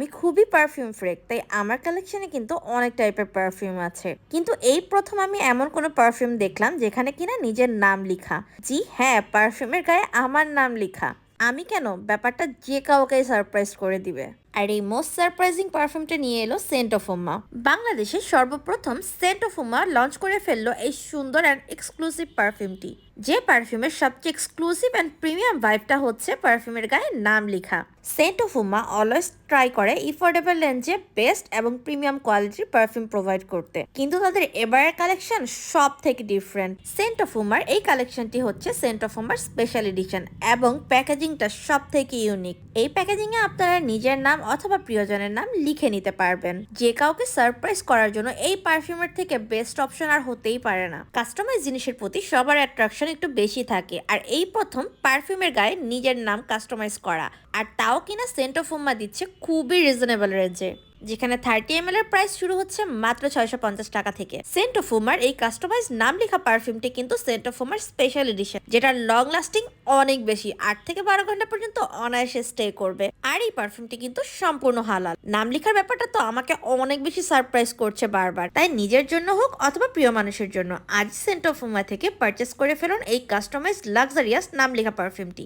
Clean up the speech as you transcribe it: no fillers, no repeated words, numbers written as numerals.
আমি খুবই পারফিউম ফ্রেক, তাই আমার কালেকশনে কিন্তু অনেক টাইপের পারফিউম আছে। কিন্তু এই প্রথম আমি এমন কোনো পারফিউম দেখলাম যেখানে কিনা নিজের নাম লিখা। জি হ্যাঁ, পারফিউমের গায়ে আমার নাম লিখা। আমি কেন, ব্যাপারটা যে কাউকে সারপ্রাইজ করে দিবে। আর এই মোস্ট সারপ্রাইজিং পারফিউমটা নিয়ে এলো সেন্ট অফ উমা। বাংলাদেশে সর্বপ্রথম সেন্ট অফ উমা লঞ্চ করে ফেললো এই সুন্দর অ্যান্ড এক্সক্লুসিভ পারফিউমটি। যে পারফিউমের সবচেয়ে এক্সক্লুসিভ অ্যান্ড প্রিমিয়াম ভাইবটা হচ্ছে পারফিউমের গায়ে নাম লেখা। Scent of Uma always try করে ইফোর্ডেবল রেঞ্জে বেস্ট এবং প্রিমিয়াম কোয়ালিটির পারফিউম প্রোভাইড করতে, কিন্তু তাদের এবারের কালেকশন সব থেকে ডিফারেন্ট। সেন্ট অফ উমার এই কালেকশনটি হচ্ছে সেন্ট অফ উমার স্পেশাল এডিশন এবং প্যাকেজিংটা সব থেকে ইউনিক। এই প্যাকেজিংয়ে আপনারা নিজের নাম অথবা প্রিয়জনের নাম লিখে নিতে পারবেন। যে কাউকে সারপ্রাইজ করার জন্য এই পারফিউমের থেকে বেস্ট অপশন আর হতেই পারে না। কাস্টমাইজ জিনিসের প্রতি সবার অ্যাট্রাকশন একটু বেশি থাকে, আর এই প্রথম পারফিউমের গায়ে নিজের নাম কাস্টমাইজ করা, আর তাও কিনা সেন্ট অফ উম্মা দিচ্ছে খুবই রিজনেবল রেঞ্জে, যেখানে 30 ml এর প্রাইস শুরু হচ্ছে মাত্র 650 টাকা থেকে। সেন্ট অফ উমার এই কাস্টমাইজ নাম লেখা পারফিউমটি কিন্তু সেন্ট অফ উমার স্পেশাল এডিশন, যেটা লং লাস্টিং অনেক বেশি, 8 থেকে 12 ঘন্টা পর্যন্ত অনায়াসে স্টে করবে। আর এই পারফিউমটি কিন্তু সম্পূর্ণ হালাল। নাম লেখার ব্যাপারটা তো আমাকে অনেক বেশি সারপ্রাইজ করছে বারবার, তাই নিজের জন্য হোক অথবা প্রিয় মানুষের জন্য আজ সেন্ট অফ উমা থেকে পারচেস করে ফেলুন এই কাস্টমাইজ লাক্সারিয়াস নাম লেখা পারফিউমটি।